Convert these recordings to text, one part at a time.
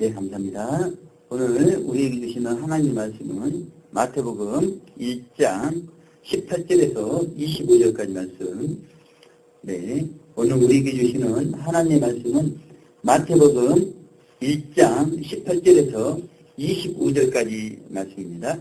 네, 감사합니다. 오늘 우리에게 주시는 하나님 말씀은 마태복음 1장 18절에서 25절까지 말씀. 네, 오늘 우리에게 주시는 하나님의 말씀은 마태복음 1장 18절에서 25절까지 말씀입니다.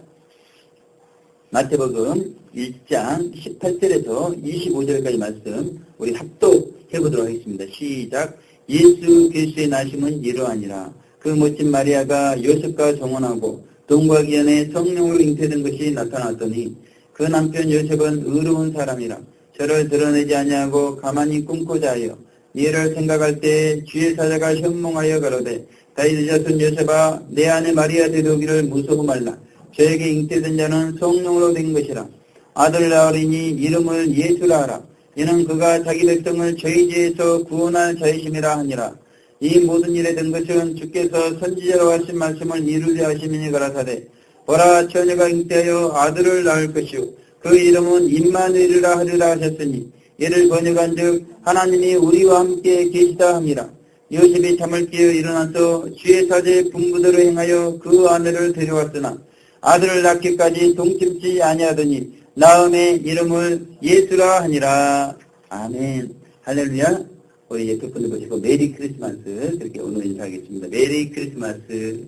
마태복음 1장 18절에서 25절까지 말씀 우리 합독해 보도록 하겠습니다. 시작. 예수 그리스도의 나심은 이러하니라. 그 멋진 마리아가 요셉과 정혼하고 동거하기 전에 성령으로 잉태된 것이 나타났더니 그 남편 요셉은 의로운 사람이라 저를 드러내지 아니하고 가만히 꿈고 자하여 이를 생각할 때 주의 사자가 현몽하여 가로되 다윗의 자손 요셉아 내 아내 마리아 데려오기를 무서워 말라. 저에게 잉태된 자는 성령으로 된 것이라. 아들 낳으리니 이름을 예수라 하라. 이는 그가 자기 백성을 저희 죄에서 구원할 자이심이라 하니라. 이 모든 일에 된 것은 주께서 선지자로 하신 말씀을 이루려 하심이니 가라사대 보라 처녀가 잉태하여 아들을 낳을 것이요 그 이름은 임마누엘이라 하리라 하셨으니 이를 번역한즉 하나님이 우리와 함께 계시다 함이라. 요셉이 잠을 깨어 일어나서 주의 사제의 분부대로 행하여 그 아내를 데려왔으나 아들을 낳기까지 동침치 아니하더니 낳음의 이름을 예수라 하니라. 아멘. 할렐루야. 우리 예수 분들 보시고 메리 크리스마스 그렇게 오늘 인사하겠습니다. 메리 크리스마스.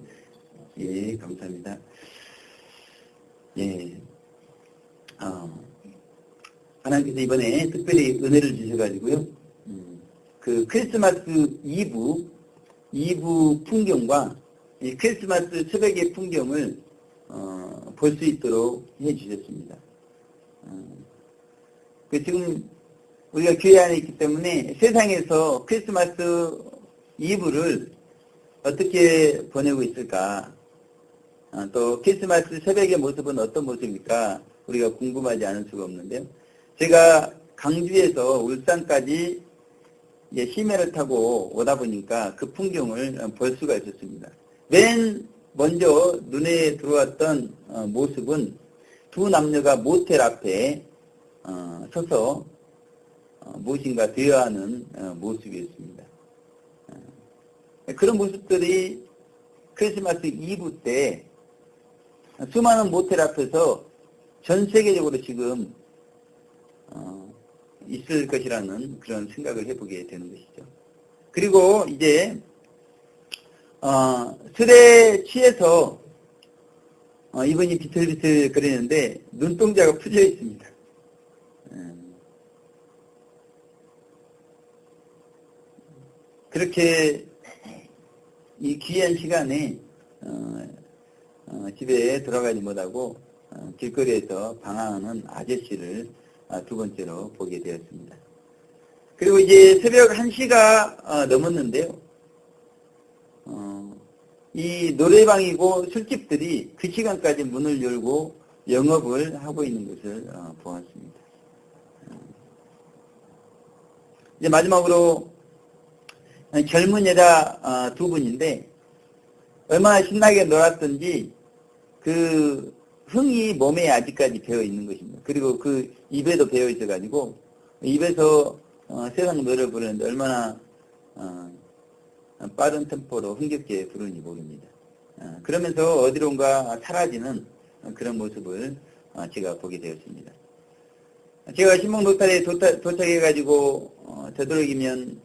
예, 감사합니다. 예. 하나님께서 이번에 특별히 은혜를 주셔가지고요. 그 크리스마스 이브 풍경과 이 크리스마스 새벽의 풍경을 볼 수 있도록 해주셨습니다. 지금 우리가 교회 안에 있기 때문에 세상에서 크리스마스 이브를 어떻게 보내고 있을까? 또 크리스마스 새벽의 모습은 어떤 모습일까? 우리가 궁금하지 않을 수가 없는데요. 제가 강주에서 울산까지 심해를 타고 오다 보니까 그 풍경을 볼 수가 있었습니다. 맨 먼저 눈에 들어왔던 모습은 두 남녀가 모텔 앞에 서서 무엇인가 대화하는 모습이었습니다. 그런 모습들이 크리스마스 이브 때 수많은 모텔 앞에서 전 세계적으로 지금 있을 것이라는 그런 생각을 해보게 되는 것이죠. 그리고 이제 술에 취해서 이분이 비틀비틀 거리는데 눈동자가 풀려 있습니다. 그렇게 이 귀한 시간에 집에 들어가지 못하고 길거리에서 방황하는 아저씨를 두 번째로 보게 되었습니다. 그리고 이제 새벽 1시가 넘었는데요. 이 노래방이고 술집들이 그 시간까지 문을 열고 영업을 하고 있는 것을 보았습니다. 이제 마지막으로 젊은 여자 두 분인데 얼마나 신나게 놀았던지 그 흥이 몸에 아직까지 배어 있는 것입니다. 그리고 그 입에도 배어 있어가지고 입에서 세상 노래를 부르는데 얼마나 빠른 템포로 흥겹게 부르는지 모릅니다. 그러면서 어디론가 사라지는 그런 모습을 제가 보게 되었습니다. 제가 신봉 노탈에 도착해가지고 되도록이면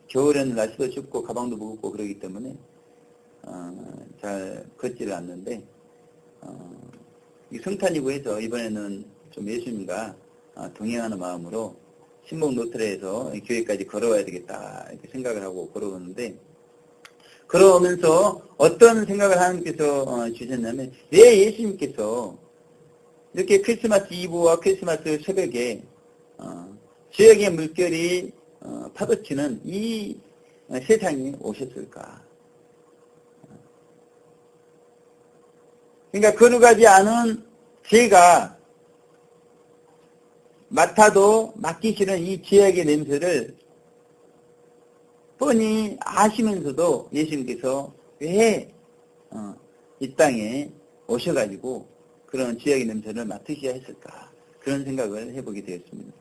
겨울에는 날씨도 춥고 가방도 무겁고 그러기 때문에 잘 걷지를 않는데 성탄이고 해서 이번에는 좀 예수님과 동행하는 마음으로 신봉 노트레에서 교회까지 걸어와야 되겠다 이렇게 생각을 하고 걸어오는데 걸어오면서 어떤 생각을 하나님께서 주셨냐면 왜 예수님께서 이렇게 크리스마스 이브와 크리스마스 새벽에 지역의 물결이 파도치는 이 세상에 오셨을까? 그러니까 거룩하지 않은 제가 맡아도 맡기 싫은 이 죄악의 냄새를 뻔히 아시면서도 예수님께서 왜 이 땅에 오셔가지고 그런 죄악의 냄새를 맡으셔야 했을까? 그런 생각을 해보게 되었습니다.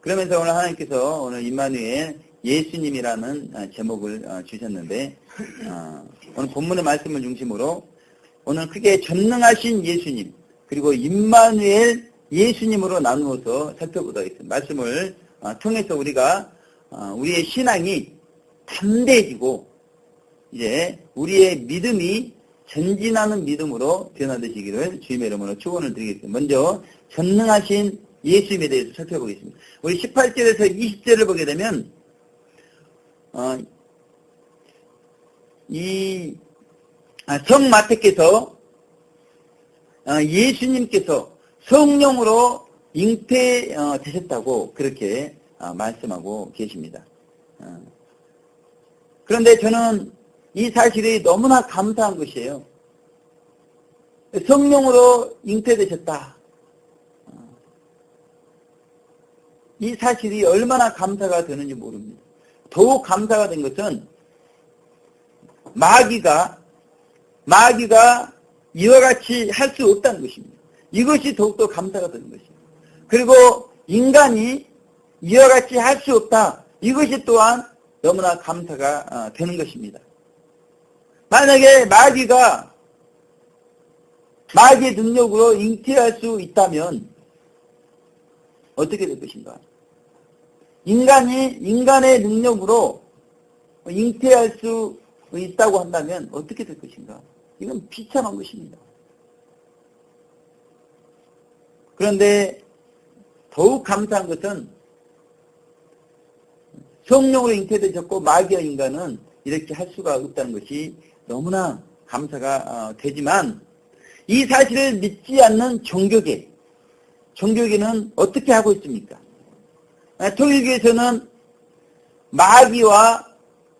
그러면서 오늘 하나님께서 오늘 임마누엘 예수님이라는 제목을 주셨는데 오늘 본문의 말씀을 중심으로 오늘 크게 전능하신 예수님 그리고 임마누엘 예수님으로 나누어서 살펴보도록 하겠습니다. 말씀을 통해서 우리가 우리의 신앙이 담대해지고 이제 우리의 믿음이 전진하는 믿음으로 변화되시기를 주님의 이름으로 축원을 드리겠습니다. 먼저 전능하신 예수님에 대해서 살펴보겠습니다. 우리 18절에서 20절을 보게 되면 성마태께서 예수님께서 성령으로 잉태되셨다고 그렇게 말씀하고 계십니다. 그런데 저는 이 사실이 너무나 감사한 것이에요. 성령으로 잉태되셨다. 이 사실이 얼마나 감사가 되는지 모릅니다. 더욱 감사가 된 것은 마귀가 이와 같이 할 수 없다는 것입니다. 이것이 더욱더 감사가 되는 것입니다. 그리고 인간이 이와 같이 할 수 없다. 이것이 또한 너무나 감사가 되는 것입니다. 만약에 마귀의 능력으로 잉태할 수 있다면 어떻게 될 것인가? 인간의 능력으로 잉태할 수 있다고 한다면 어떻게 될 것인가? 이건 비참한 것입니다. 그런데 더욱 감사한 것은 성령으로 잉태되셨고 마귀와 인간은 이렇게 할 수가 없다는 것이 너무나 감사가 되지만 이 사실을 믿지 않는 종교계는 어떻게 하고 있습니까? 통일교에서는 마귀와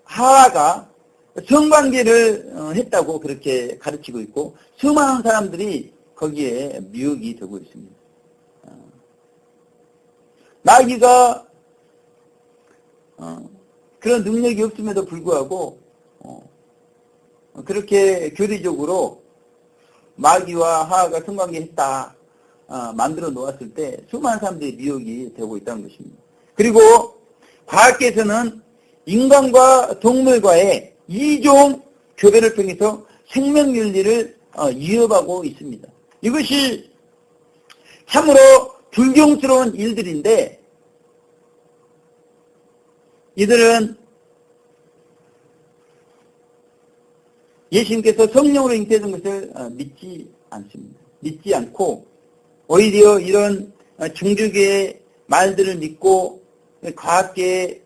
하와가 성관계를 했다고 그렇게 가르치고 있고 수많은 사람들이 거기에 미혹이 되고 있습니다. 마귀가 그런 능력이 없음에도 불구하고 그렇게 교리적으로 마귀와 하와가 성관계했다 만들어 놓았을 때 수많은 사람들이 미혹이 되고 있다는 것입니다. 그리고 과학계에서는 인간과 동물과의 이종 교배를 통해서 생명윤리를 위협하고 있습니다. 이것이 참으로 불경스러운 일들인데 이들은 예수님께서 성령으로 잉태된 것을 믿지 않습니다. 믿지 않고 오히려 이런 종교계의 말들을 믿고 과학계의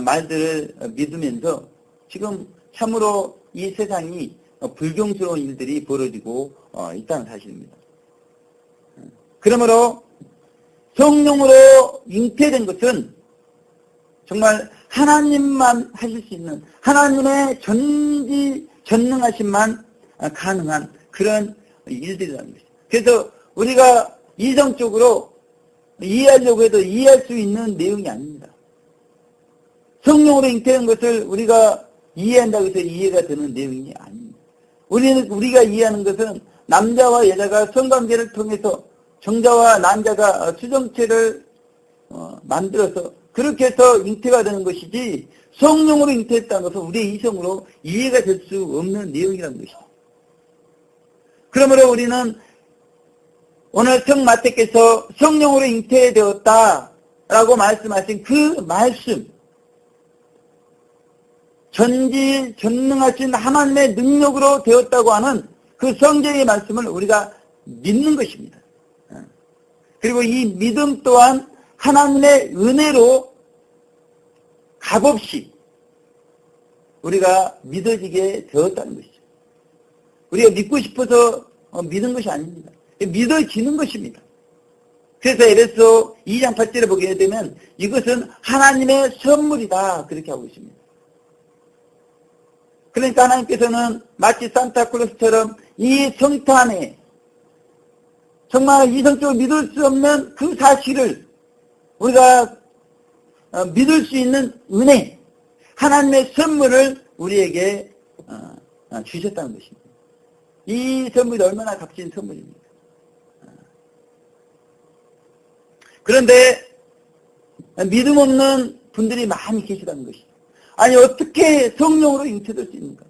말들을 믿으면서 지금 참으로 이 세상이 불경스러운 일들이 벌어지고 있다는 사실입니다. 그러므로 성령으로 잉태된 것은 정말 하나님만 하실 수 있는 하나님의 전능하심만 가능한 그런 일들이라는 것입니다. 그래서 우리가 이성적으로 이해하려고 해도 이해할 수 있는 내용이 아닙니다. 성령으로 잉태된 것을 우리가 이해한다고 해서 이해가 되는 내용이 아닙니다. 우리가 이해하는 것은 남자와 여자가 성관계를 통해서 정자와 난자가 수정체를 만들어서 그렇게 해서 잉태가 되는 것이지 성령으로 잉태했다는 것은 우리의 이성으로 이해가 될 수 없는 내용이라는 것입니다. 그러므로 우리는 오늘 성마태께서 성령으로 잉태되었다라고 말씀하신 그 말씀 전능하신 하나님의 능력으로 되었다고 하는 그 성경의 말씀을 우리가 믿는 것입니다. 그리고 이 믿음 또한 하나님의 은혜로 값없이 우리가 믿어지게 되었다는 것이죠. 우리가 믿고 싶어서 믿은 것이 아닙니다. 믿어지는 것입니다. 그래서 에베소 2장 8절에 보게 되면 이것은 하나님의 선물이다 그렇게 하고 있습니다. 그러니까 하나님께서는 마치 산타클로스처럼 이 성탄에 정말 이성적으로 믿을 수 없는 그 사실을 우리가 믿을 수 있는 은혜, 하나님의 선물을 우리에게 주셨다는 것입니다. 이 선물이 얼마나 값진 선물입니까? 그런데 믿음 없는 분들이 많이 계시다는 것이죠. 아니 어떻게 성령으로 잉태될 수 있는가?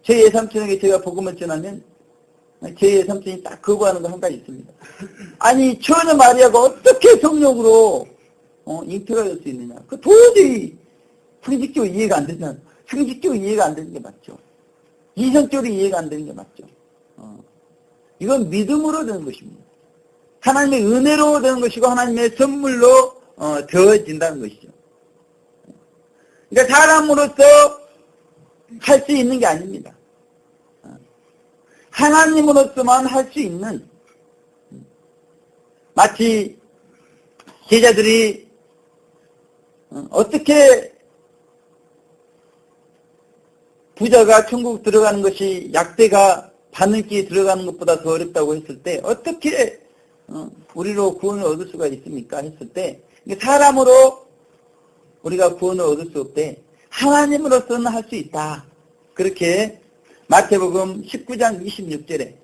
제 예삼촌에게 제가 복음을 전하면 제 예삼촌이 딱 거부하는 거 한 가지 있습니다. 아니 처녀 마리아가 어떻게 성령으로 잉태가 될 수 있느냐? 그 도저히 상식적으로 이해가 안 되잖아요. 상식적으로 이해가 안 되는 게 맞죠. 이성적으로 이해가 안 되는 게 맞죠. 이건 믿음으로 되는 것입니다. 하나님의 은혜로 되는 것이고 하나님의 선물로 되어진다는 것이죠. 그러니까 사람으로서 할 수 있는 게 아닙니다. 하나님으로서만 할 수 있는, 마치 제자들이 어떻게 부자가 천국 들어가는 것이 약대가 바늘기에 들어가는 것보다 더 어렵다고 했을 때 어떻게 우리로 구원을 얻을 수가 있습니까? 했을 때 사람으로 우리가 구원을 얻을 수 없대. 하나님으로서는 할 수 있다. 그렇게 마태복음 19장 26절에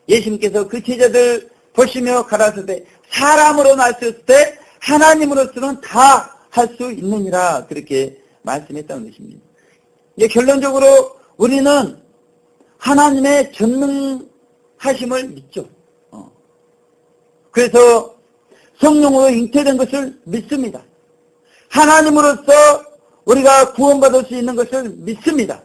예수님께서 그 제자들 보시며 가라사대 사람으로는 할 수 없을 때 하나님으로서는 다 할 수 있느니라 그렇게 말씀했다는 것입니다. 이제 결론적으로 우리는 하나님의 전능하심을 믿죠. 그래서 성령으로 잉태된 것을 믿습니다. 하나님으로서 우리가 구원받을 수 있는 것을 믿습니다.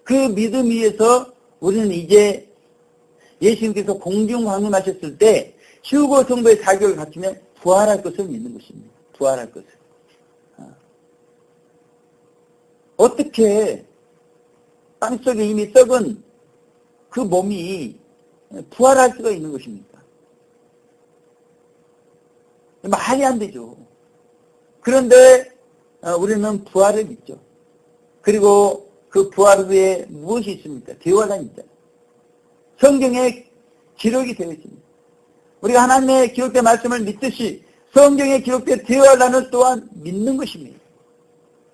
그 믿음 위에서 우리는 이제 예수님께서 공중강림하셨을 때 휴거 성도의 자격을 갖추면 부활할 것을 믿는 것입니다. 부활할 것을. 어떻게 땅속에 이미 썩은 그 몸이 부활할 수가 있는 것입니까? 말이 안 되죠. 그런데 우리는 부활을 믿죠. 그리고 그 부활 후에 무엇이 있습니까? 대화가 있잖아요. 성경에 기록이 되어 있습니다. 우리가 하나님의 기록된 말씀을 믿듯이 성경에 기록된 대화란을 또한 믿는 것입니다.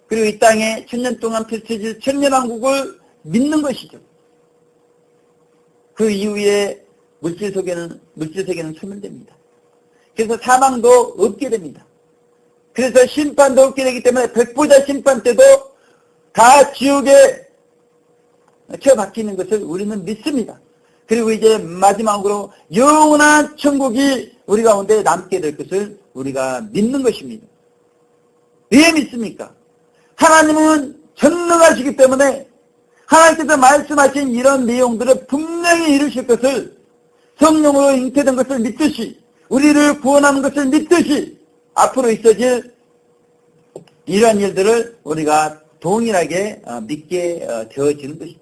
그리고 이 땅에 천년 동안 펼쳐질 천년왕국을 믿는 것이죠. 그 이후에 물질 세계는 소멸됩니다. 그래서 사망도 없게 됩니다. 그래서 심판도 없게 되기 때문에 백보자 심판 때도 다 지옥에 처박히는 것을 우리는 믿습니다. 그리고 이제 마지막으로 영원한 천국이 우리 가운데 남게 될 것을 우리가 믿는 것입니다. 왜 믿습니까? 하나님은 전능하시기 때문에 하나님께서 말씀하신 이런 내용들을 분명히 이루실 것을 성령으로 잉태된 것을 믿듯이 우리를 구원하는 것을 믿듯이 앞으로 있어질 이러한 일들을 우리가 동일하게 믿게 되어지는 것이죠.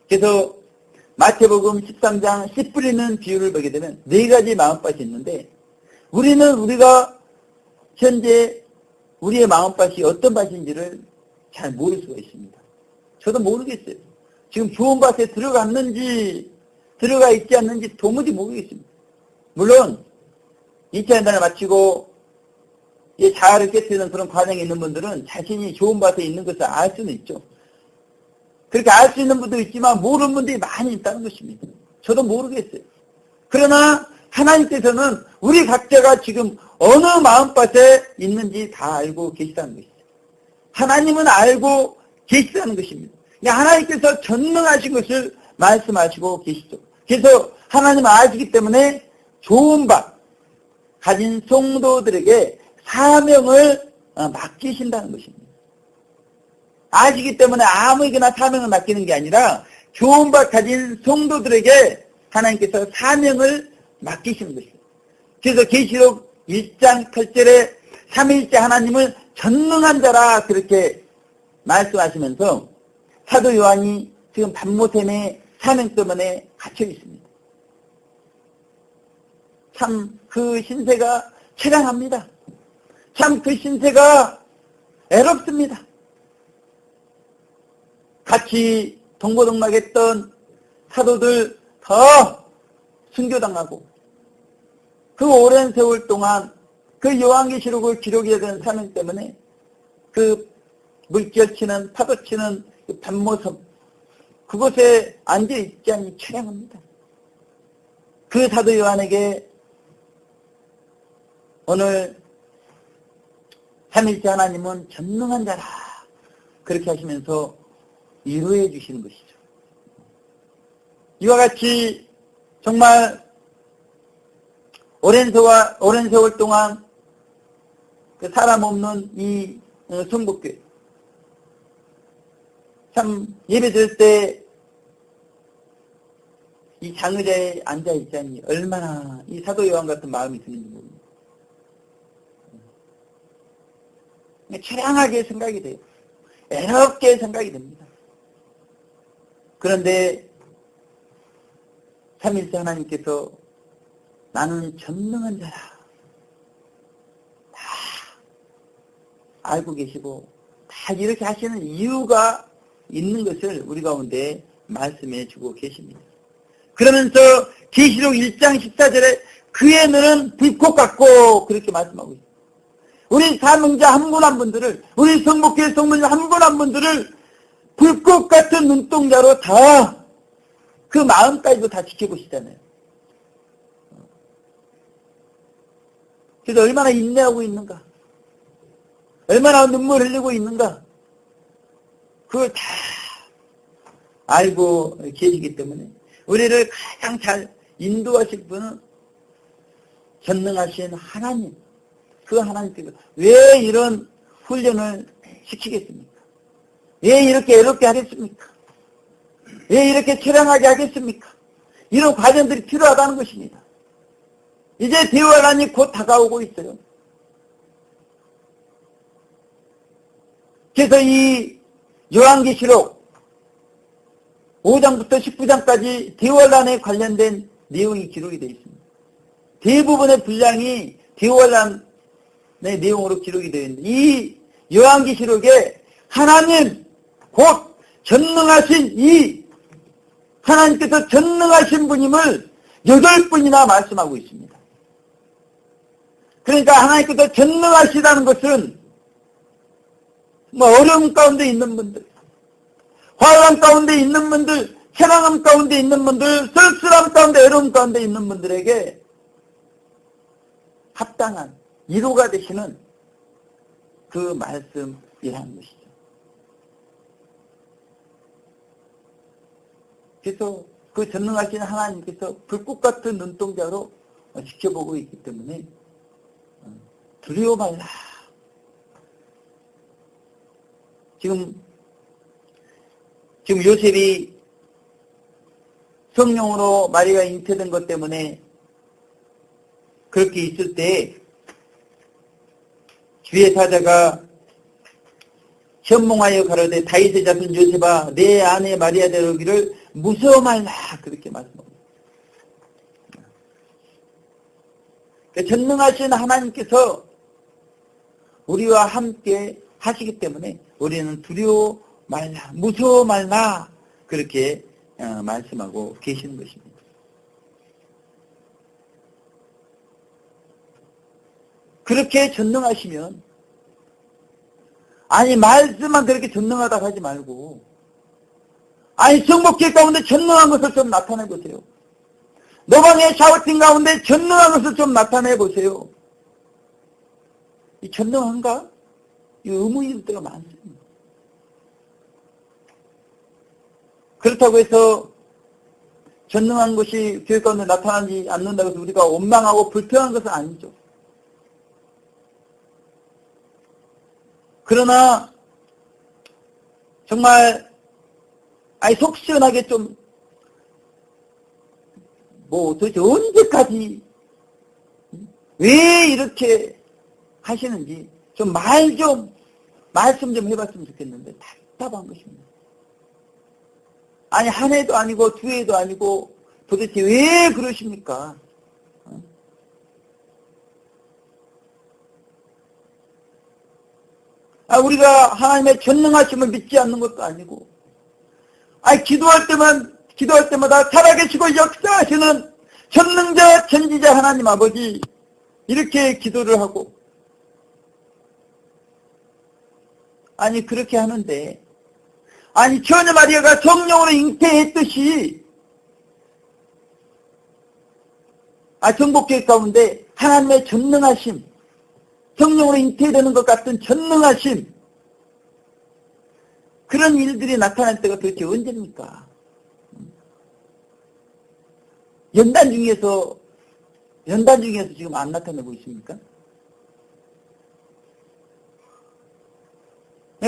그래서 마태복음 13장 씨 뿌리는 비유를 보게 되면 네 가지 마음밭이 있는데 우리가 현재 우리의 마음밭이 어떤 밭인지를 잘 모를 수가 있습니다. 저도 모르겠어요. 지금 좋은 밭에 들어갔는지 들어가 있지 않는지 도무지 모르겠습니다. 물론 2차 연단을 마치고 자아를 깨뜨리는 그런 과정에 있는 분들은 자신이 좋은 밭에 있는 것을 알 수는 있죠. 그렇게 알 수 있는 분도 있지만 모르는 분들이 많이 있다는 것입니다. 저도 모르겠어요. 그러나 하나님께서는 우리 각자가 지금 어느 마음밭에 있는지 다 알고 계시다는 것이죠. 하나님은 알고 계시다는 것입니다. 하나님께서 전능하신 것을 말씀하시고 계시죠. 그래서 하나님은 아시기 때문에 좋은 밭 가진 성도들에게 사명을 맡기신다는 것입니다. 아시기 때문에 아무에게나 사명을 맡기는 게 아니라 좋은 밭 가진 성도들에게 하나님께서 사명을 맡기시는 것입니다. 그래서 계시록 1장 8절에 삼위일체 하나님을 전능한 자라 그렇게 말씀하시면서 사도 요한이 지금 반모셈의 사명 때문에 갇혀 있습니다. 참 그 신세가 처량합니다. 참 그 신세가 애롭습니다. 같이 동고동락했던 사도들 더 순교당하고 그 오랜 세월 동안 그 요한계시록을 기록해야 되는 사명 때문에 그 물결치는 파도치는 그 밤모섬 그곳에 앉아있지 않니 처량합니다. 그 사도 요한에게 오늘 삼일째 하나님은 전능한 자라 그렇게 하시면서 위로해 주시는 것이죠. 이와 같이 정말 오랜 세월 동안 사람 없는 이 성북교회 참 예배 드릴 때 이 장의자에 앉아있자니 얼마나 이 사도 요한 같은 마음이 드는지 모릅니다. 처량하게 생각이 돼요. 애롭게 생각이 됩니다. 그런데 삼일째 하나님께서 나는 전능한 자라 다 알고 계시고 다 이렇게 하시는 이유가 있는 것을 우리 가운데 말씀해 주고 계십니다. 그러면서 계시록 1장 14절에 그의 눈은 불꽃 같고 그렇게 말씀하고 있습니다. 우리 사명자 한 분 한 분들을, 우리 성목교회 성도님 한 분 한 분들을 불꽃 같은 눈동자로 다 그 마음까지도 다 지켜보시잖아요. 그래서 얼마나 인내하고 있는가, 얼마나 눈물 흘리고 있는가, 그걸 다 알고 계시기 때문에 우리를 가장 잘 인도하실 분은 전능하신 하나님, 그 하나님께서 왜 이런 훈련을 시키겠습니까? 왜 이렇게 애롭게 하겠습니까? 왜 이렇게 처량하게 하겠습니까? 이런 과정들이 필요하다는 것입니다. 이제 대환란이 곧 다가오고 있어요. 그래서 이 요한계시록 5장부터 19장까지 대환란에 관련된 내용이 기록이 되어 있습니다. 대부분의 분량이 대환란의 내용으로 기록이 되어 있는데 이 요한계시록에 하나님 곧 전능하신 이 하나님께서 전능하신 분임을 8분이나 말씀하고 있습니다. 그러니까 하나님께서 전능하시다는 것은 어려움 가운데 있는 분들, 화감 가운데 있는 분들, 체랑함 가운데 있는 분들, 쓸쓸함 가운데, 애로움 가운데 있는 분들에게 합당한 위로가 되시는 그 말씀이라는 것이죠. 그래서 그 전능하신 하나님께서 불꽃 같은 눈동자로 지켜보고 있기 때문에 두려워 말라. 지금 요셉이 성령으로 마리아가 잉태된 것 때문에 그렇게 있을 때 주의 사자가 현몽하여 가로되 다윗의 자손 요셉아 내 아내 마리아 데려오기를 무서워 말라 그렇게 말씀합니다. 그러니까 전능하신 하나님께서 우리와 함께 하시기 때문에 우리는 두려워 말라, 무서워 말라 그렇게 말씀하고 계시는 것입니다. 그렇게 전능하시면 아니 말씀만 그렇게 전능하다고 하지 말고 아니 성목회 가운데 전능한 것을 좀 나타내 보세요. 노방의 샤우팅 가운데 전능한 것을 좀 나타내 보세요. 이 전능한가? 이 의문이 들 때가 많습니다. 그렇다고 해서 전능한 것이 교회 가운데 나타나지 않는다고 해서 우리가 원망하고 불평한 것은 아니죠. 그러나 정말 속 시원하게 좀 도대체 언제까지 왜 이렇게 하시는지 좀 말씀 좀 해봤으면 좋겠는데 답답한 것입니다. 아니 한 해도 아니고 두 해도 아니고 도대체 왜 그러십니까? 우리가 하나님의 전능하심을 믿지 않는 것도 아니고 기도할 때마다 살아계시고 역사하시는 전능자 전지자 하나님 아버지 이렇게 기도를 하고 그렇게 하는데 처녀 마리아가 성령으로 잉태했듯이 정복교회 가운데 하나님의 전능하심 성령으로 잉태되는 것 같은 전능하심, 그런 일들이 나타날 때가 도대체 언제입니까? 연단 중에서 지금 안 나타내고 있습니까?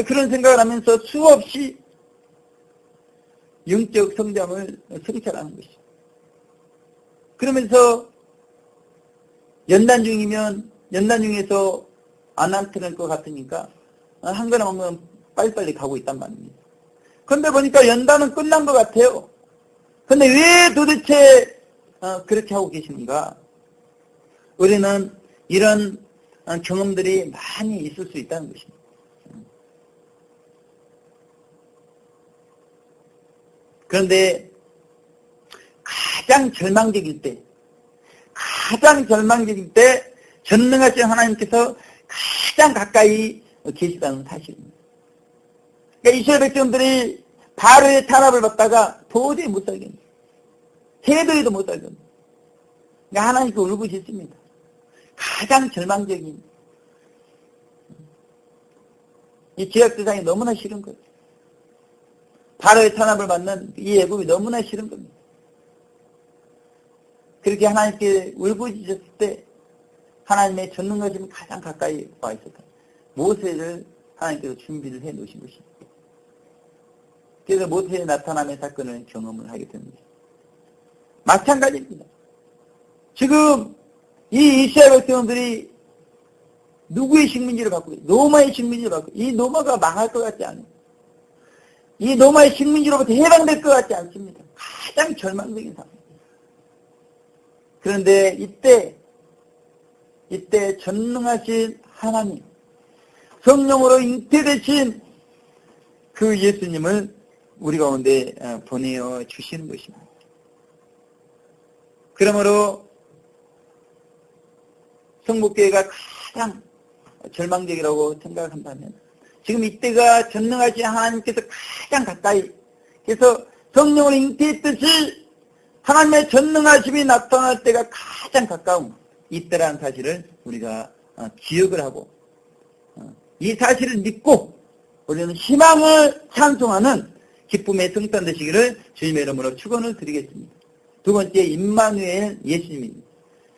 그런 생각을 하면서 수없이 영적 성장을 성찰하는 것이죠. 그러면서 연단 중에서 안 나타낼 것 같으니까 한 걸음 한 걸음 빨리빨리 가고 있단 말입니다. 그런데 보니까 연단은 끝난 것 같아요. 그런데 왜 도대체 그렇게 하고 계시는가? 우리는 이런 경험들이 많이 있을 수 있다는 것입니다. 그런데 가장 절망적일 때 전능하신 하나님께서 가장 가까이 계시다는 사실입니다. 그러니까 이스라엘 백성들이 바로의 탄압을 받다가 도저히 못 살겠네요. 해도 못 살겠네요. 그러니까 하나님께 울부짖습니다. 가장 절망적인 이 죄악 세상이 너무나 싫은 거예요. 바로의 탄압을 받는 이 애굽이 너무나 싫은 겁니다. 그렇게 하나님께 울부짖었을 때 하나님의 전능하심이 가장 가까이 와 있었다. 모세를 하나님께서 준비를 해 놓으신 것입니다. 그래서 모세의 나타남의 사건을 경험을 하게 됩니다. 마찬가지입니다. 지금 이 이스라엘 백성들이 누구의 식민지를 받고 있어요? 로마의 식민지를 받고 있어요. 이 로마가 망할 것 같지 않아요. 이 로마의 식민지로부터 해방될 것 같지 않습니다. 가장 절망적인 상황. 그런데 이때 전능하신 하나님, 성령으로 잉태되신 그 예수님을 우리 가운데 보내어 주시는 것입니다. 그러므로 성북교회가 가장 절망적이라고 생각한다면 지금 이때가 전능하신 하나님께서 가장 가까이, 그래서 성령으로 잉태했듯이 하나님의 전능하심이 나타날 때가 가장 가까운 이때라는 사실을 우리가 기억을 하고 이 사실을 믿고 우리는 희망을 찬송하는 기쁨의 성탄 되시기를 주님의 이름으로 축원을 드리겠습니다. 두 번째, 임마누엘 예수님입니다.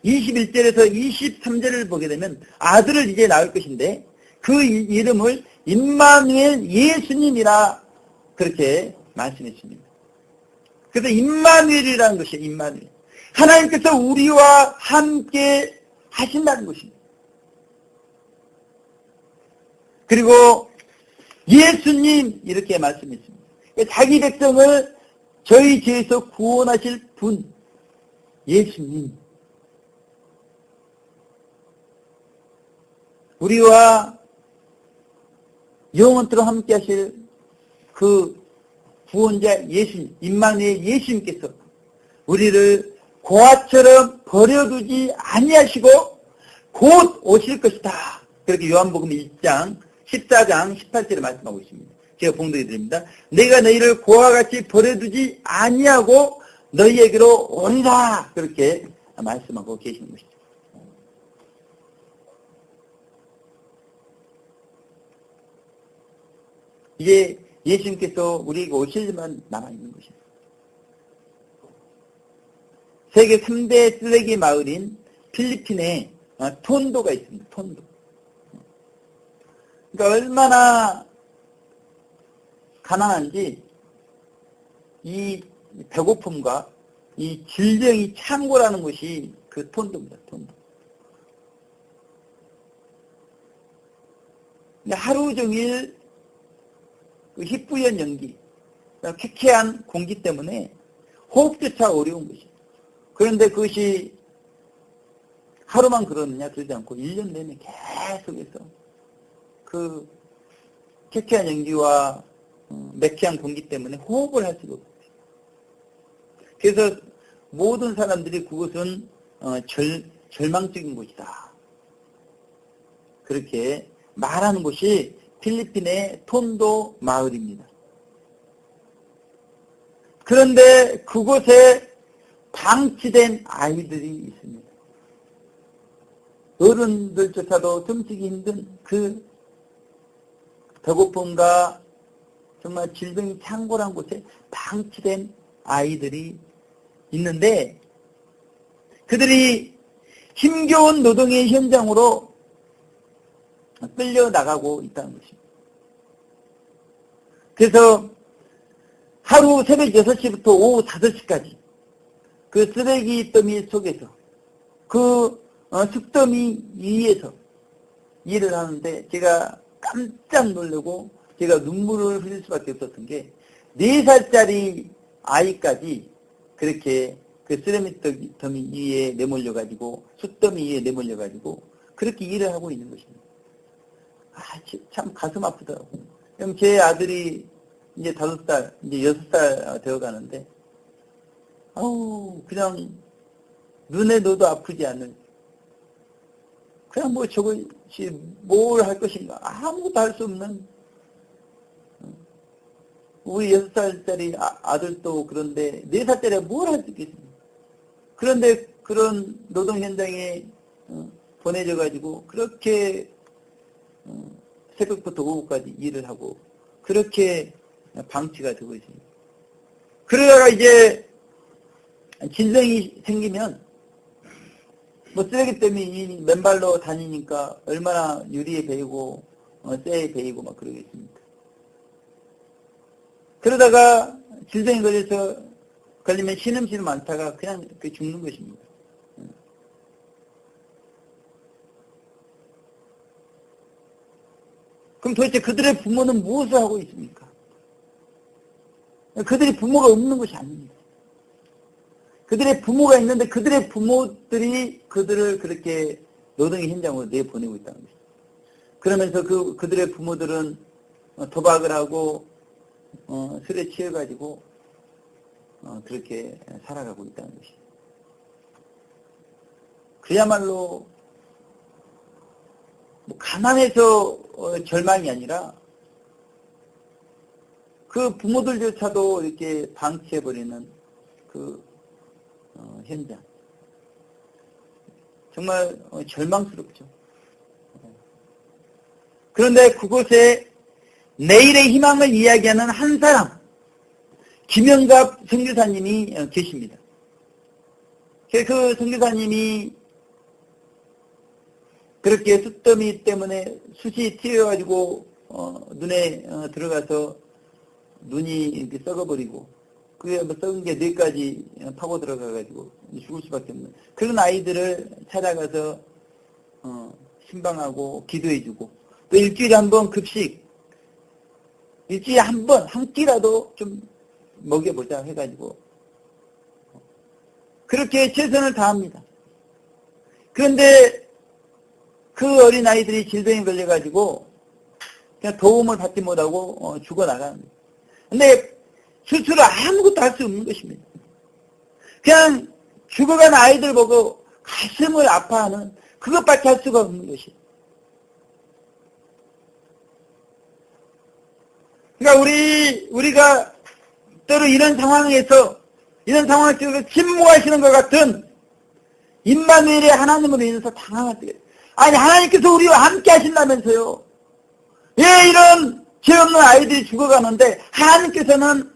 21절에서 23절을 보게 되면 아들을 이제 낳을 것인데 그 이름을 임마누엘 예수님이라 그렇게 말씀했습니다. 그래서 임마누엘이라는 것이에요. 임마누엘. 하나님께서 우리와 함께 하신다는 것입니다. 그리고 예수님 이렇게 말씀했습니다. 자기 백성을 저희 죄에서 구원하실 분 예수님, 우리와 영원토록 함께 하실 그 구원자 예수님, 임마누엘 예수님께서 우리를 고아처럼 버려두지 아니하시고 곧 오실 것이다. 그렇게 요한복음 1장 14장 18절에 말씀하고 있습니다. 제가 봉독해 드립니다. 내가 너희를 고아같이 버려두지 아니하고 너희에게로 오리라. 그렇게 말씀하고 계시는 것이죠. 이제 예수님께서 우리에게 오실 일만 남아있는 것입니다. 세계 3대 쓰레기 마을인 필리핀에 톤도가 있습니다. 톤도. 그러니까 얼마나 가난한지 이 배고픔과 이 질병이 창고라는 것이 그 톤도입니다. 톤도. 하루 종일 그 희뿌연 연기, 쾌쾌한 공기 때문에 호흡조차 어려운 것이죠. 그런데 그것이 하루만 그러느냐 그러지 않고 1년 내내 계속해서 그 쾌쾌한 연기와 매캐한 공기 때문에 호흡을 할 수가 없어요. 그래서 모든 사람들이 그것은 절망적인 곳이다. 그렇게 말하는 곳이 필리핀의 톤도 마을입니다. 그런데 그곳에 방치된 아이들이 있습니다. 어른들조차도 숨쉬기 힘든 그 배고픔과 정말 질병이 창궐한 곳에 방치된 아이들이 있는데 그들이 힘겨운 노동의 현장으로 끌려나가고 있다는 것입니다. 그래서 하루 새벽 6시부터 오후 5시까지 그 쓰레기 더미 속에서 그 흙더미 위에서 일을 하는데 제가 깜짝 놀라고 제가 눈물을 흘릴 수밖에 없었던 게 4살짜리 아이까지 그렇게 그 쓰레기 더미 위에 내몰려가지고 흙더미 위에 내몰려가지고 그렇게 일을 하고 있는 것입니다. 참 가슴 아프더라고요. 그럼 제 아들이 이제 5살, 이제 6살 되어 가는데, 그냥 눈에 넣어도 아프지 않는, 그냥 뭐 저것이 뭘 할 것인가, 아무것도 할 수 없는, 우리 6살짜리 아들도 그런데 4살짜리가 뭘 할 수 있겠습니까? 그런데 그런 노동 현장에 보내져가지고 그렇게 새벽부터 오후까지 일을 하고 그렇게 방치가 되고 있습니다. 그러다가 이제 질병이 생기면 뭐 쓰레기 때문에 맨발로 다니니까 얼마나 유리에 베이고 쇠에 베이고 막 그러겠습니까. 그러다가 질병이 걸리면 신음신음 앓다가 그냥 죽는 것입니다. 그럼 도대체 그들의 부모는 무엇을 하고 있습니까? 그들이 부모가 없는 것이 아닙니다. 그들의 부모가 있는데 그들의 부모들이 그들을 그렇게 노동의 현장으로 내보내고 있다는 것입니다. 그러면서 그들의 부모들은 도박을 하고 술에 취해가지고 그렇게 살아가고 있다는 것입니다. 그야말로 뭐 가난해서 절망이 아니라 그 부모들조차도 이렇게 방치해버리는 그 현장. 정말 절망스럽죠. 그런데 그곳에 내일의 희망을 이야기하는 한 사람, 김영갑 선교사님이 계십니다. 그 선교사님이 그렇게 숫더미 때문에 숯이 튀어가지고 눈에 들어가서 눈이 이렇게 썩어버리고 그게 뭐 썩은 게 뇌까지 파고 들어가가지고 죽을 수밖에 없는 그런 아이들을 찾아가서 신방하고 기도해주고 또 일주일에 한 번 급식 일주일에 한 번 한 끼라도 좀 먹여보자 해가지고 그렇게 최선을 다합니다. 그런데 그 어린 아이들이 질병에 걸려가지고 그냥 도움을 받지 못하고 죽어나가는. 근데 스스로 아무것도 할 수 없는 것입니다. 그냥 죽어간 아이들 보고 가슴을 아파하는 그것밖에 할 수가 없는 것이에요. 그러니까 우리가 때로 이런 상황 속에서 침묵하시는 것 같은 임마누엘의 하나님으로 인해서 당황할 때가 아니 하나님께서 우리와 함께 하신다면서요. 왜 이런 죄 없는 아이들이 죽어가는데 하나님께서는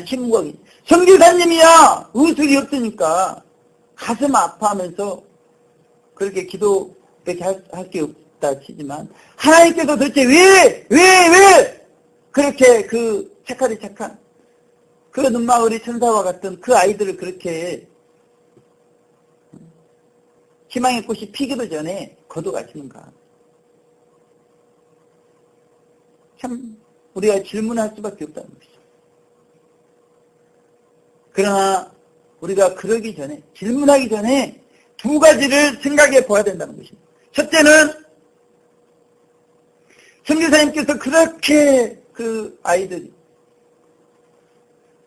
침묵하기. 선교사님이야 의술이 없으니까 가슴 아파하면서 그렇게 기도밖에 할 게 없다 치지만 하나님께서 도대체 왜 그렇게 그 착한 그 눈망울이 천사와 같은 그 아이들을 그렇게 희망의 꽃이 피기도 전에 거둬가시는가. 참 우리가 질문할 수밖에 없다는 것이죠. 그러나 우리가 그러기 전에 질문하기 전에 두 가지를 생각해 보아야 된다는 것입니다. 첫째는 선교사님께서 그렇게 그 아이들이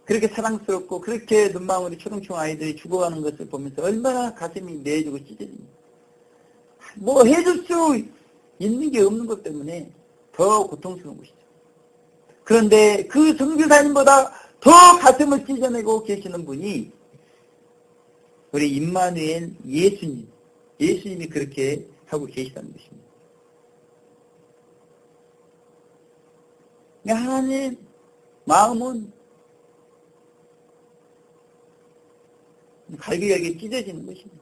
그렇게 사랑스럽고 그렇게 눈망울이 초롱초롱 아이들이 죽어가는 것을 보면서 얼마나 가슴이 내주고 찢어집니다. 뭐 해줄 수 있는 게 없는 것 때문에 더 고통스러운 것이죠. 그런데 그 선교사님보다 더 가슴을 찢어내고 계시는 분이 우리 임마누엘 예수님, 예수님이 그렇게 하고 계시다는 것입니다. 하나님 마음은 갈기갈기 찢어지는 것입니다.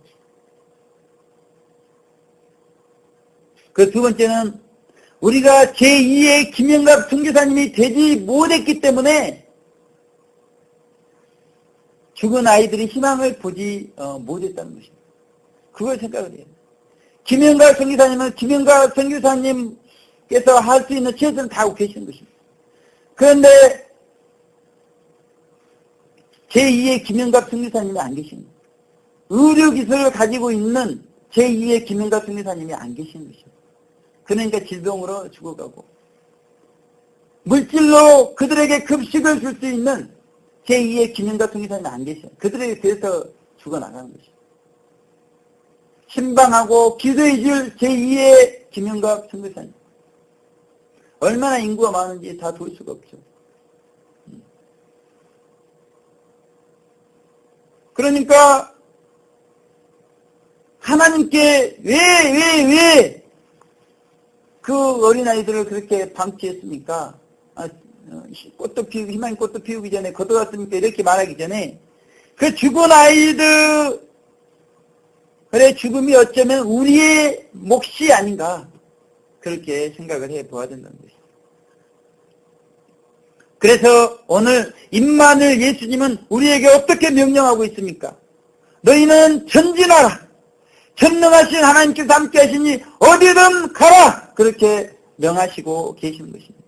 그 두 번째는 우리가 제2의 김영갑 선교사님이 되지 못했기 때문에 죽은 아이들이 희망을 보지 못했다는 것입니다. 그걸 생각을 해요. 김영갑 선교사님은 김영갑 선교사님께서 할 수 있는 최선을 다하고 계시는 것입니다. 그런데 제2의 김영갑 선교사님이 안 계십니다. 의료기술을 가지고 있는 제2의 김영갑 선교사님이 안 계시는 것입니다. 그러니까 질병으로 죽어가고 물질로 그들에게 급식을 줄 수 있는 제2의 김영갑 선교사님이 안 계셔요. 그들에게 대해서 죽어나가는 것입니다. 신방하고 기도해 줄 제2의 김영갑 선교사님. 얼마나 인구가 많은지 다 볼 수가 없죠. 그러니까 하나님께 왜 그 어린아이들을 그렇게 방치했습니까? 희망의 꽃도 피우기 전에 걷어갔습니까? 이렇게 말하기 전에 그 죽은 아이들의 죽음이 어쩌면 우리의 몫이 아닌가 그렇게 생각을 해보아야 된다는 것입니다. 그래서 오늘 임마누엘 예수님은 우리에게 어떻게 명령하고 있습니까? 너희는 전진하라. 전능하신 하나님께서 함께 하시니 어디든 가라. 그렇게 명하시고 계시는 것입니다.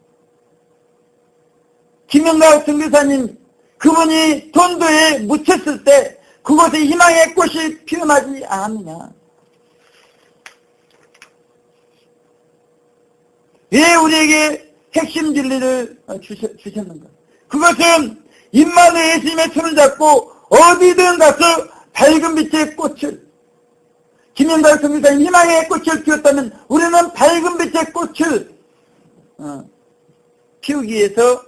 김영갑 선교사님 그분이 돈도에 묻혔을 때 그곳에 희망의 꽃이 피어나지 않았느냐. 왜 우리에게 핵심 진리를 주셨는가? 그것은 임마누엘 예수님의 손을 잡고 어디든 가서 밝은 빛의 꽃을 김영갑 선교사님 희망의 꽃을 피웠다면 우리는 밝은 빛의 꽃을 피우기 위해서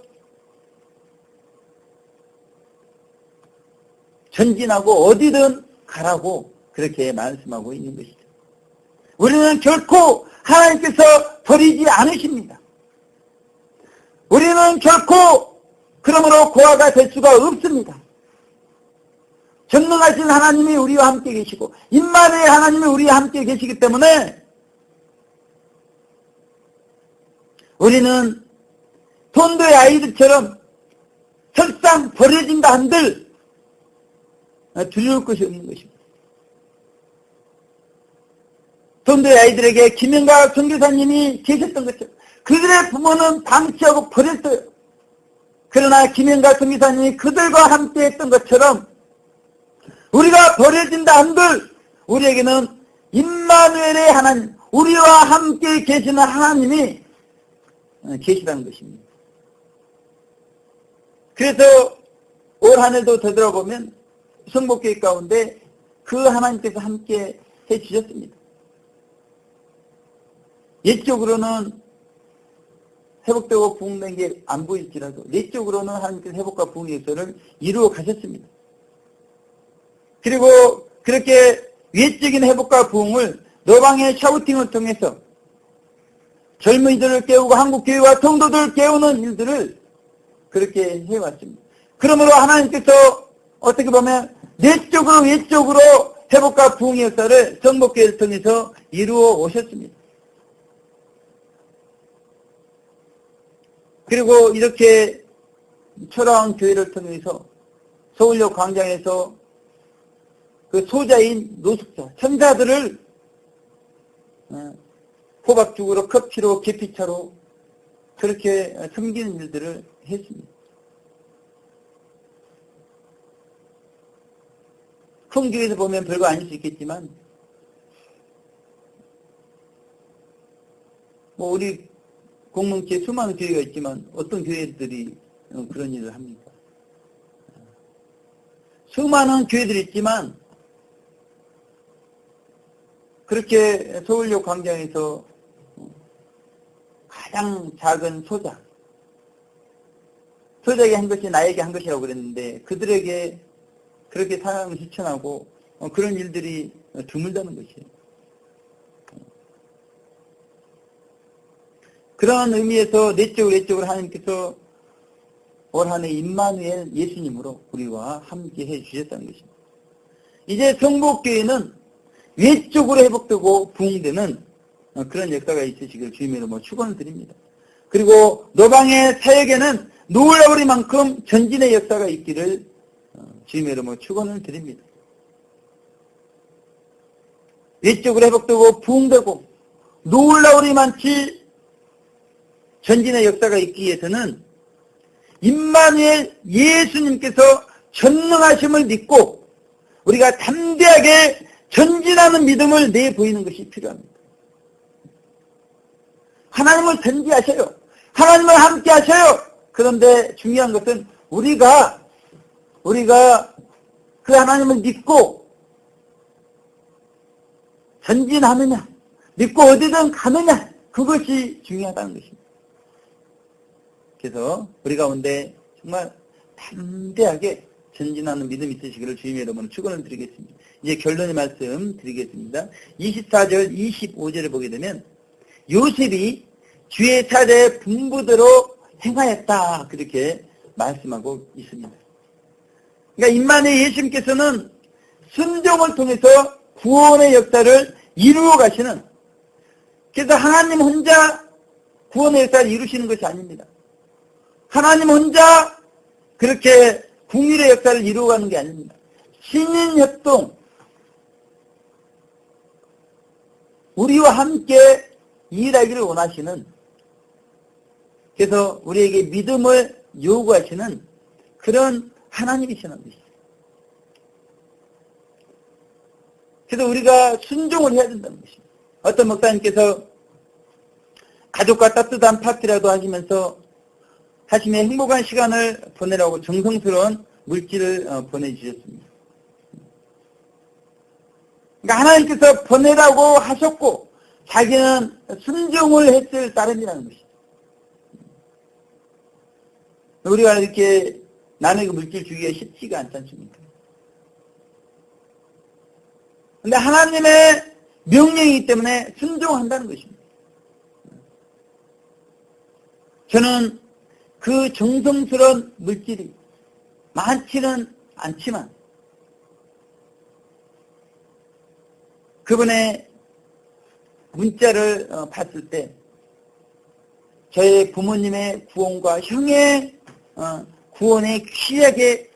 전진하고 어디든 가라고 그렇게 말씀하고 있는 것이죠. 우리는 결코 하나님께서 버리지 않으십니다. 우리는 결코 그러므로 고아가 될 수가 없습니다. 전능하신 하나님이 우리와 함께 계시고 임마누엘 하나님이 우리와 함께 계시기 때문에 우리는 돈도의 아이들처럼 설상 버려진다 한들 두려울 것이 없는 것입니다. 돈도의 아이들에게 김영갑 선교사님이 계셨던 것처럼 그들의 부모는 방치하고 버렸어요. 그러나 김영갑 선교사님이 그들과 함께 했던 것처럼 우리가 버려진다 한들 우리에게는 임마누엘의 하나님, 우리와 함께 계시는 하나님이 계시다는 것입니다. 그래서 올 한 해도 되돌아보면 성복교회 가운데 그 하나님께서 함께 해주셨습니다. 옛적으로는 회복되고 부흥된 게 안 보일지라도 내적으로는 하나님께서 회복과 부흥의 역사를 이루어 가셨습니다. 그리고 그렇게 외적인 회복과 부흥을 노방의 샤우팅을 통해서 젊은이들을 깨우고 한국교회와 통도들을 깨우는 일들을 그렇게 해왔습니다. 그러므로 하나님께서 어떻게 보면 내적으로 외적으로 회복과 부흥의 역사를 성복교회를 통해서 이루어 오셨습니다. 그리고 이렇게 초라한 교회를 통해서 서울역 광장에서 그 소자인 노숙자, 천사들을 호박죽으로 커피로 계피차로 그렇게 섬기는 일들을 했습니다. 큰 교회에서 보면 별거 아닐 수 있겠지만 우리 공동체에 수많은 교회가 있지만 어떤 교회들이 그런 일을 합니까? 수많은 교회들이 있지만 그렇게 서울역 광장에서 가장 작은 소작이 한 것이 나에게 한 것이라고 그랬는데 그들에게 그렇게 사랑을 실천하고 그런 일들이 드물다는 것이에요. 그런 의미에서 내적으로 하나님께서 올 한해 임마누엘 예수님으로 우리와 함께 해주셨다는 것입니다. 이제 성복교회는 외적으로 회복되고 부흥되는 그런 역사가 있으시길 주님의 이름으로 축원을 드립니다. 그리고 노방의 사역에는 놀라우리만큼 전진의 역사가 있기를 주님의 이름으로 축원을 드립니다. 외적으로 회복되고 부흥되고 놀라우리만치 전진의 역사가 있기 위해서는 임마누엘 예수님께서 전능하심을 믿고 우리가 담대하게 전진하는 믿음을 내보이는 것이 필요합니다. 하나님을 전지하셔요. 하나님을 함께 하셔요. 그런데 중요한 것은 우리가 그 하나님을 믿고 전진하느냐, 믿고 어디든 가느냐, 그것이 중요하다는 것입니다. 그래서 우리 가운데 정말 담대하게 전진하는 믿음이 있으시기를 주님의 이름으로 축원을 드리겠습니다. 이제 결론의 말씀 드리겠습니다. 24절, 25절을 보게 되면 요셉이 주의 차례의 분부대로 행하였다, 그렇게 말씀하고 있습니다. 그러니까 임마누엘 예수님께서는 순종을 통해서 구원의 역사를 이루어 가시는, 그래서 하나님 혼자 구원의 역사를 이루시는 것이 아닙니다. 하나님 혼자 그렇게 궁율의 역사를 이루어가는 게 아닙니다. 신인협동, 우리와 함께 일하기를 원하시는, 그래서 우리에게 믿음을 요구하시는 그런 하나님이시는 것입니다. 그래서 우리가 순종을 해야 된다는 것입니다. 어떤 목사님께서 가족과 따뜻한 파티라도 하시며 행복한 시간을 보내라고 정성스러운 물질을 보내주셨습니다. 그러니까 하나님께서 보내라고 하셨고 자기는 순종을 했을 따름이라는 것입니다. 우리가 이렇게 남에게 물질 주기가 쉽지가 않지 않습니까? 그런데 하나님의 명령이기 때문에 순종한다는 것입니다. 저는 그 정성스러운 물질이 많지는 않지만 그분의 문자를 봤을 때 저의 부모님의 구원과 형의 구원에 귀하게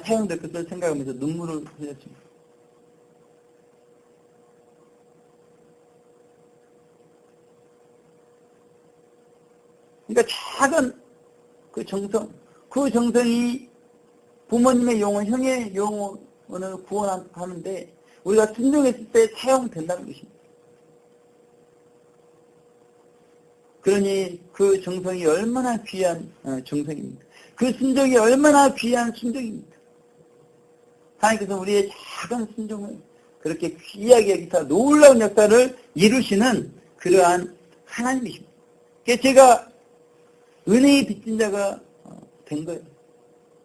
사용될 것을 생각하면서 눈물을 흘렸습니다. 그러니까 작은 그 정성이 부모님의 영혼, 형의 영혼을 구원하는데 우리가 순종했을 때 사용된다는 것입니다. 그러니 그 정성이 얼마나 귀한 정성입니다. 그 순종이 얼마나 귀한 순종입니다. 하나님께서 우리의 작은 순종을 그렇게 귀하게 여기서 놀라운 역사를 이루시는 그러한 하나님이십니다. 그래서 제가 은혜의 빚진 자가 된 거예요.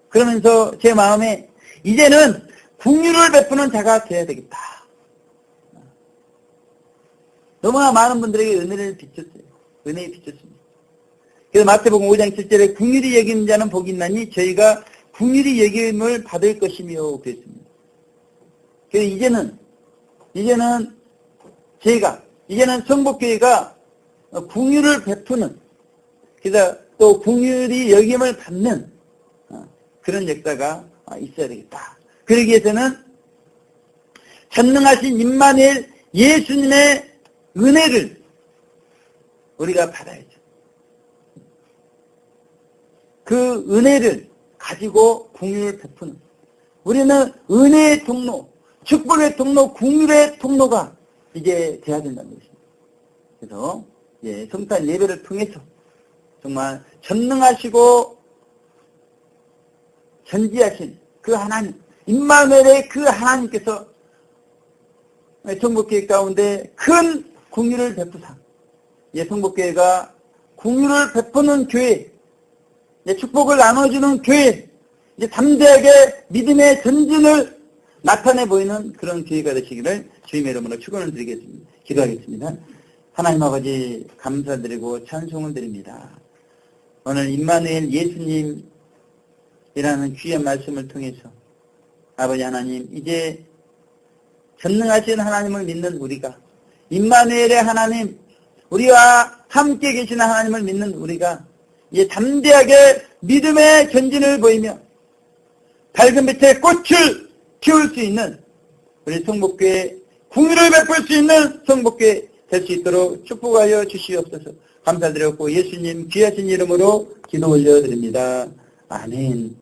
그러면서 제 마음에 이제는 긍휼을 베푸는 자가 되어야 되겠다. 너무나 많은 분들에게 은혜를 빚졌어요. 은혜에 빚졌습니다. 그래서 마태복음 5장 7절에 긍휼히 여기는 자는 복이 있나니 저희가 긍휼히 여김을 받을 것이며 그랬습니다. 그래서 이제는 성복교회가 긍휼을 베푸는, 그래서 또 긍휼히 여김을 받는 그런 역사가 있어야 되겠다. 그러기 위해서는 전능하신 임마누엘 예수님의 은혜를 우리가 받아야죠. 그 은혜를 가지고 긍휼을 베푸는, 우리는 은혜의 통로, 축복의 통로, 긍휼의 통로가 이제 돼야 된다는 것입니다. 그래서 성탄 예배를 통해서 정말 전능하시고 전지하신 그 하나님, 임마누엘의 그 하나님께서 성복교회 가운데 큰 긍휼을 베푸사, 성복교회가 긍휼을 베푸는 교회, 축복을 나눠주는 교회, 담대하게 믿음의 전진을 나타내 보이는 그런 교회가 되시기를 주님의 이름으로 축원을 드리겠습니다. 기도하겠습니다. 하나님 아버지 감사드리고 찬송을 드립니다. 오늘 임마누엘 예수님이라는 귀한 말씀을 통해서 아버지 하나님, 이제 전능하신 하나님을 믿는 우리가, 임마누엘의 하나님, 우리와 함께 계시는 하나님을 믿는 우리가 이제 담대하게 믿음의 전진을 보이며 밝은 빛에 꽃을 키울 수 있는 우리 성복교회, 궁유를 베풀 수 있는 성복교회 될 수 있도록 축복하여 주시옵소서. 감사드렸고 예수님 귀하신 이름으로 기도 올려드립니다. 아멘.